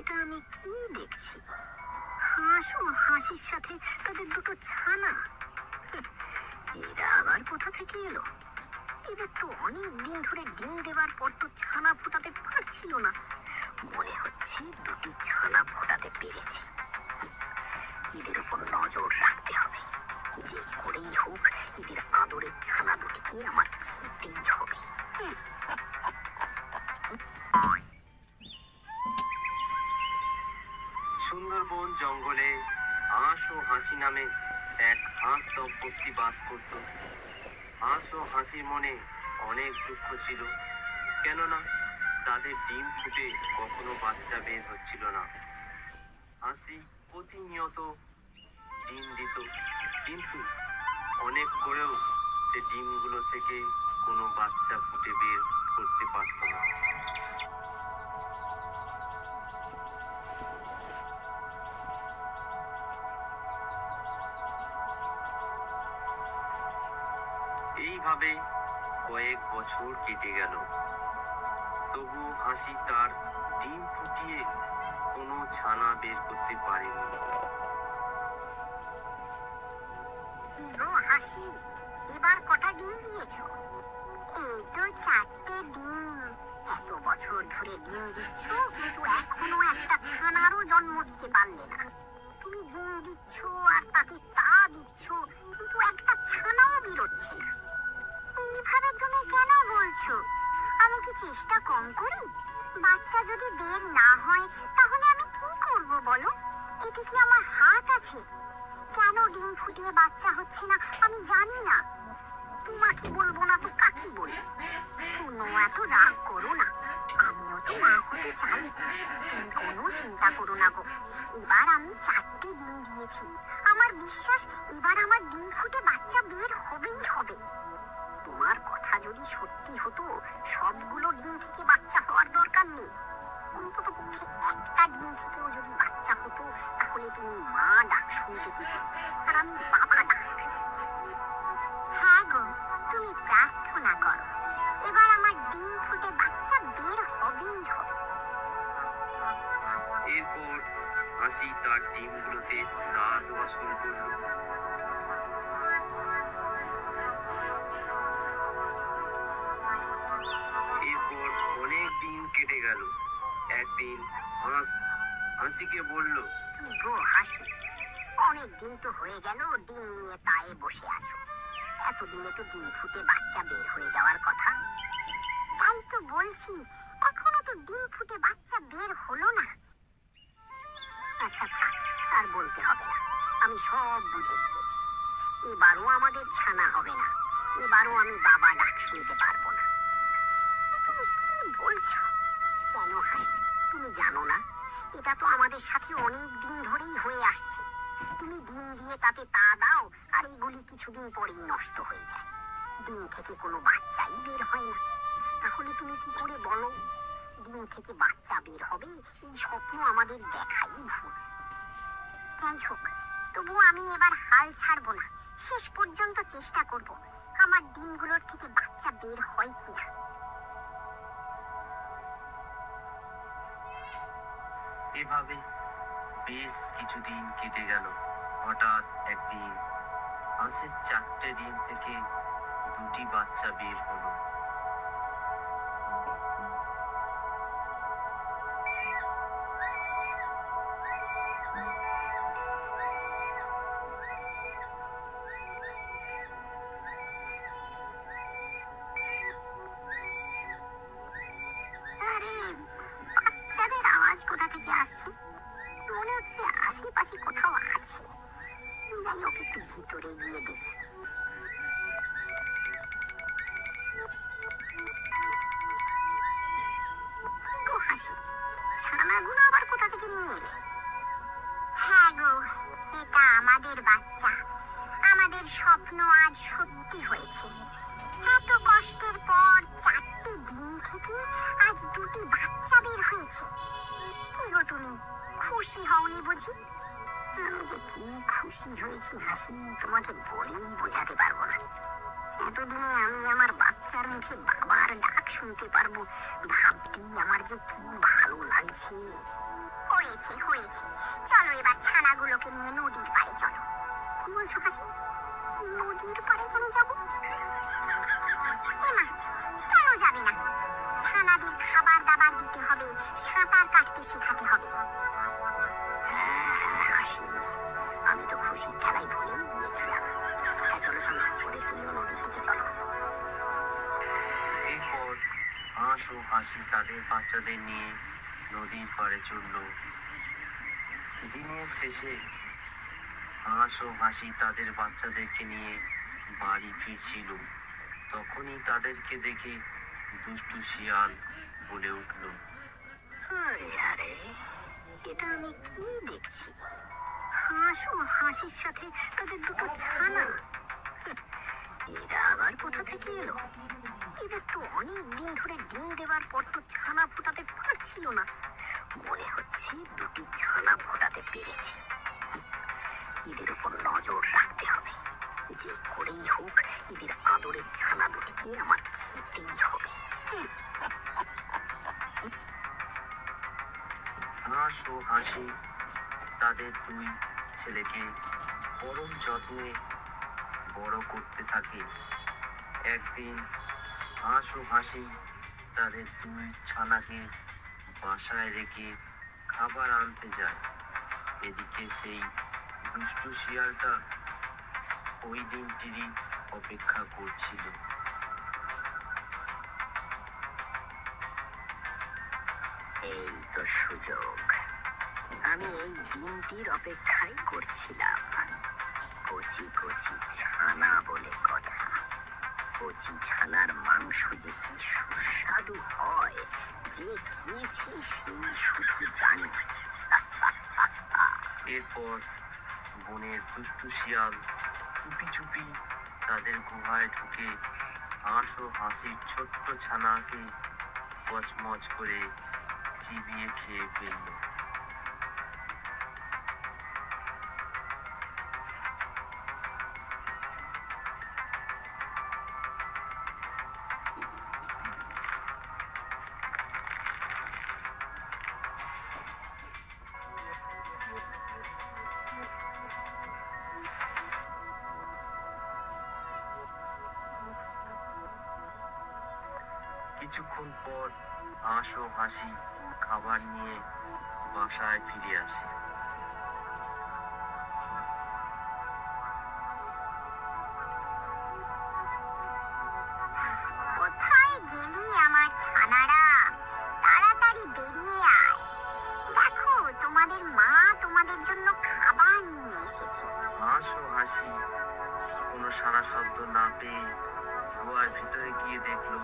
এটা আমি কি দেখছি? হাঁস ও হাসির সাথে তাদের দুটো ছানা। এরা আবার কোথা থেকে এলো? এদের তো অনেক দিন ধরে ডিম দেবার পর তো ছানা ফোটাতে পারছিল না। মনে হচ্ছে দুটি ছানা ফোটাতে পেরেছি। এদের উপর নজর রাখতে হবে। যে করেই হোক এদের আদরের ছানা দুটিকে আমার খেতেই হবে। সুন্দরবন জঙ্গলে হাঁস ও হাসি নামে এক হাঁস দম্পতি বাস করত। হাঁস ও হাসির মনে অনেক দুঃখ ছিল, কেননা তাদের ডিম ফুটে কখনো বাচ্চা বের হচ্ছিল না। হাসি প্রতিনিয়ত ডিম দিত, কিন্তু অনেক করেও সে ডিমগুলো থেকে কোনো বাচ্চা ফুটে বের করতে পারত না। এইভাবে কয়েক বছর কেটে গেল, তবু হাসি তার ডিম ফুটিয়ে কোনো ছানা বের করতে পারেনি। কি গো হাসি, এবার কটা ডিম দিয়েছো? এই তো 4টে ডিম। এত বছর ধরে ডিম দিচ্ছ, কিন্তু এখনো একটা ছানারও জন্ম দিতে পারলে না। তুমি ডিম দিচ্ছ আর তাকে তা দিচ্ছ, কিন্তু একটা ছানাও বেরোচ্ছে না। এইভাবে তুমি কেন বলছো? আমি কি চেষ্টা কম করি? বাচ্চা যদি বের না হয় তাহলে আমি কি করব বলো? এতে কি আমার হাত আছে? কেন ডিম ফুটিয়ে বাচ্চা হচ্ছে না আমি জানি না। তোমাকে বলবো না তো কাকে বলবো? কোনো এত রাগ করো না, আমিও তো মা হতে চাই। তুমি কোনো চিন্তা করো না গো। এবার আমি 4টে ডিম দিয়েছি। আমার বিশ্বাস এবার আমার ডিম ফুটে বাচ্চা বের হবেই হবে। তোমার কথা যদি সত্যি হতো, সবগুলো ডিম থেকে বাচ্চা হওয়ার দরকার নেই। অন্তত পক্ষে একটা ডিম থেকেও যদি বাচ্চা হতো, তাহলে তুমি মা ডাক শুনতে পেতে, আর আমি বাবা ডাক। হ্যাঁ গো, তুমি প্রার্থনা করো, এবার আমার ডিম ফুটে বাচ্চা বের হবেই হবে। এরপর হাসি তার ডিমগুলোতে তা দেওয়া শুরু করলো। এরপর অনেক দিন কেটে গেল। একদিন হাঁস হাসিকে বলল, কি গো হাসি, অনেক দিন তো হয়ে গেল ডিম নিয়ে তায়ে বসে আছো। এতদিনে তো ডিম ফুটে বাচ্চা বের হয়ে যাওয়ার কথা। তাই তো বলছি, এখনো তো ডিম ফুটে বাচ্চা বের হলো না। আচ্ছা থাক, আর বলতে হবে না, আমি সব বুঝে গিয়েছি। এবারও আমাদের ছানা হবে না, এবারও আমি বাবা ডাক শুনতে পারবো না। তুমি কি বলছো? কেন হাসি, তুমি জানো না এটা তো আমাদের সাথে অনেক দিন ধরেই হয়ে আসছে। তুমি ডিম দিয়ে তাতে তা দাও, আর এগুলি কিছুদিন পরেই নষ্ট হয়ে যায়। ডিম থেকে কোনো বাচ্চাই বের হয় না। তাহলে তুমি কি করে বলো ডিম থেকে বাচ্চা বের হবে? এই স্বপ্ন আমাদের দেখাই ভুল। যাই হোক, তবু আমি এবার হাল ছাড়বো না, শেষ পর্যন্ত চেষ্টা করব আমার ডিমগুলোর থেকে বাচ্চা বের হয় কিনা। এভাবে বেশ কিছুদিন কেটে গেল। হঠাৎ একদিন হাঁসের 4টে ডিম থেকে 2টি বাচ্চা বের হলো। আরে, বাচ্চাদের আওয়াজ কোথা থেকে আসছে? মনে হচ্ছে আশেপাশে কোথাও আছে। যাই হোক, একটু ভিতরে গিয়ে দেখি। কি গো হাসি, ছানাগুলো আবার কোথা থেকে নিয়ে এলে? হ্যাঁ গো, এটা আমাদের বাচ্চা। আমাদের স্বপ্ন আজ সত্যি হয়েছে। এত কষ্টের পর 4টে ডিম থেকে আজ 2টি বাচ্চা বের হয়েছে। কি গো তুমি খুশি হওনি বুঝি? আমি যে কি খুশি হয়েছি হাসি, তোমাকে বলেই বোঝাতে পারবো না। এতদিনে আমি আমার বাচ্চার মুখে বাবার ডাক শুনতে পারবো, ভাবতেই আমার যে কি ভালো লাগছে। হয়েছে হয়েছে, চলো এবার ছানাগুলোকে নিয়ে নদীর পাড়ে চলো। কি বলছো হাসি? নদীর পাড়ে কেন যাবো? এমা, কেন যাবে না? ছানাদের খাবার দাবার দিতে হবে, সাঁতার কাটতে শেখাতে হবে। হাসি, আমি তো খুশির খেলায় ভুলেই গিয়েছিলাম। হ্যাঁ, চলো চলো, ওদেরকে নিয়ে নদীর দিকে চলো। এরপর হাঁস ও হাসি তাদের বাচ্চাদের নিয়ে নদীর পাড়ে চলল। দিনের শেষে হাঁস ও হাসি তাদের বাচ্চাদেরকে নিয়ে বাড়ি ফিরছিল। তখনই তাদেরকে দেখে দুষ্টু শিয়াল বলে উঠল, আরে আরে, এটা আমি কি দেখছি? হাঁস ও হাসির সাথে তাদের দুটো ছানা। এরা আবার কোথা থেকে এলো? এদের তো অনেক দিন ধরে ডিম দেওয়ার পর তো ছানা ফোটাতে পারছিল না। মনে হচ্ছে দুটি ছানা ফোটাতে পেরেছি। এদের উপর নজর রাখতে হবে। যে করেই হোক এদের আদরের ছানা দুটিকে আমার খেতেই হবে। হাঁস ও হাসি তাদের দুই ছেলেকে পরম যত্নে বড় করতে থাকে। একদিন হাঁস ও হাসি তাদের দুই ছানাকে বাসায় রেখে খাবার আনতে যায়। এদিকে সেই দুষ্টু শিয়ালটা ওই দিনটিরই অপেক্ষা করছিল। এই তো সুযোগ, আমি এই দিনটির অপেক্ষাই করছিলাম। কচি কচি ছানা বলে কথা। কচি ছানার মাংস যে কি সুস্বাদু হয়, যে খেয়েছে সেই শুধু জানে। এরপর বনের দুষ্টু শিয়াল চুপি চুপি তাদের গুহায় ঢুকে হাঁস ও হাসির ছোট্ট ছানাকে মচমচ করে চিবিয়ে খেয়ে ফেলল। কিছুক্ষণ পর হাঁস ও হাসি খাবার নিয়ে বাসায় ফিরে আসে। কোথায় গেলি আমার ছানারা? তাড়াতাড়ি বেরিয়ে আয়। দেখো, তোমাদের মা তোমাদের জন্য খাবার নিয়ে এসেছে। হাঁস ও হাসি কোনো সারা শব্দ না পেয়ে গুহার ভিতরে গিয়ে দেখলো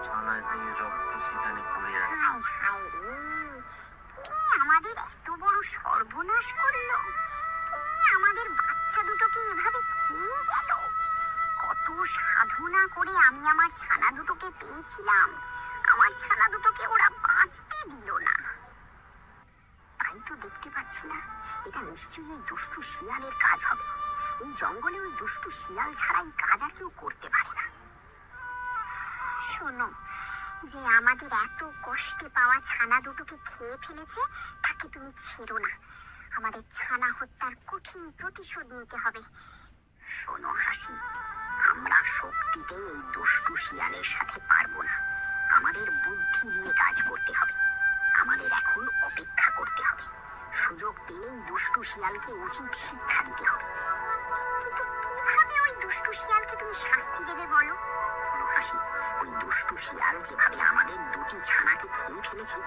ছানাদের রক্ত সেখানে পড়ে আছে। হায় হায় রে, কে আমাদের এত বড় সর্বনাশ করলো? কে আমাদের বাচ্চা দুটোকে এভাবে খেয়ে গেল? কত সাধনা করে আমি আমার ছানা দুটোকে পেয়েছিলাম, আমার ছানা দুটোকে ওরা বাঁচতে দিল না। তাই তো দেখতে পাচ্ছি না, এটা নিশ্চয়ই ওই দুষ্টু শিয়ালের কাজ হবে। এই জঙ্গলে ওই দুষ্টু শিয়াল ছাড়া এই কাজ আর কেউ করতে পারে না। শোনো, যে আমাদের এত কষ্টে পাওয়া ছানা দুটোকে খেয়ে ফেলেছে তাকে তুমি ছেড়ো না। আমাদের ছানা হত্যার কঠিন প্রতিশোধ নিতে হবে। শোনো হাসি, আমরা শক্তিতে এই দুষ্টু শিয়ালের সাথে পারবো না। আমাদের বুদ্ধি দিয়ে কাজ করতে হবে। আমাদের এখন অপেক্ষা করতে হবে। সুযোগ পেলেই দুষ্টু শিয়ালকে উচিত শিক্ষা দিতে হবে। কিন্তু কিভাবে ওই দুষ্টু শিয়ালকে তুমি শাস্তি দেবে বলো? শোনো হাসি, ওই দুষ্টু শিয়াল যেভাবে আমাদের দুটি ছানাকে খেয়ে ফেলেছে,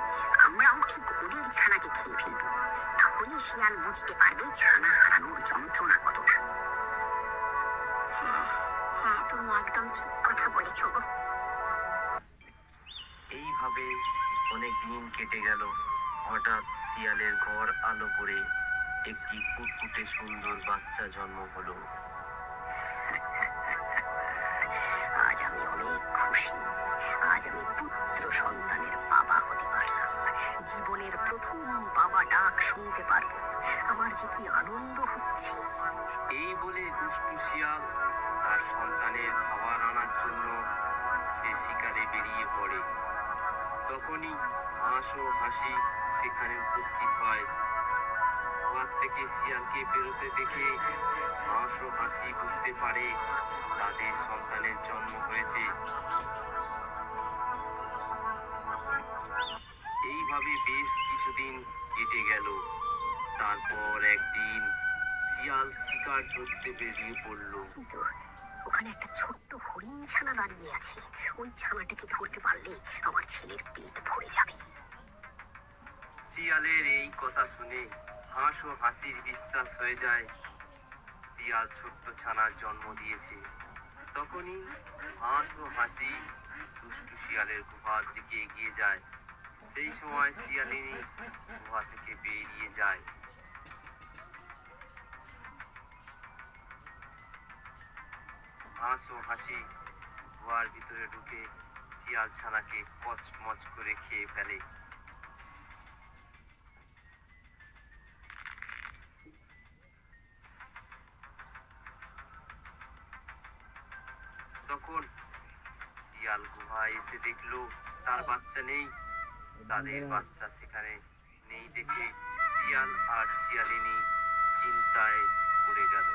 আমরাও ঠিক ওদের ছানাকে খেয়ে ফেলবো। তাহলে শিয়াল বুঝতে পারবে ছানা হারানোর যন্ত্রণা কতটা। হ্যাঁ হ্যাঁ, তুমি একদম ঠিক কথা বলেছ গো। এইভাবে অনেক দিন কেটে গেল। হঠাৎ শিয়ালের ঘর আলো করে একটি ফুটফুটে সুন্দর বাচ্চা জন্ম হলো। আজ আমি অনেক খুশি। আজ আমি পুত্র সন্তানের বাবা হতে পারলাম। জীবনের প্রথম বাবা ডাক শুনতে পারবো। আমার যে কি আনন্দ হচ্ছে। এই বলে দুষ্টু শিয়াল তার সন্তানের খাবার আনার জন্য সে শিকারে বেরিয়ে পড়ে। তখনই হাঁস ও হাসি সেখানে উপস্থিত হয়। ঘর থেকে শিয়ালকে বেরোতে দেখে হাঁস ও হাসি বুঝতে পারে তাদের সন্তানের জন্ম হয়েছে। এইভাবে বেশ কিছুদিন কেটে গেল। তারপর একদিন শিয়াল শিকার ধরতে বেরিয়ে পড়ল। কিন্তু ওখানে একটা ছোট্ট হরিণ ছানা দাঁড়িয়ে আছে, ওই ছানাটাকে ধরতে পারলে আমার ছেলের পেট ভরে যাবে। শিয়ালের এই কথা শুনে হাঁস ও হাসির বিশ্বাস হয়ে যায় শিয়াল ছোট্ট ছানার জন্ম দিয়েছে। তখনই হাঁস ও হাসি দুষ্টু শিয়ালের গুহার দিকে এগিয়ে যায়। সেই সময় শিয়ালিনী গুহা থেকে বেরিয়ে যায়। হাঁস ও হাসি গুহার ভিতরে ঢুকে শিয়াল ছানাকে কচমচ করে খেয়ে ফেলে। তখন শিয়াল গুহায় এসে দেখলো তার বাচ্চা নেই। তাদের বাচ্চা সেখানে নেই দেখে শিয়াল আর শিয়ালিনী চিন্তায় পড়ে গেল।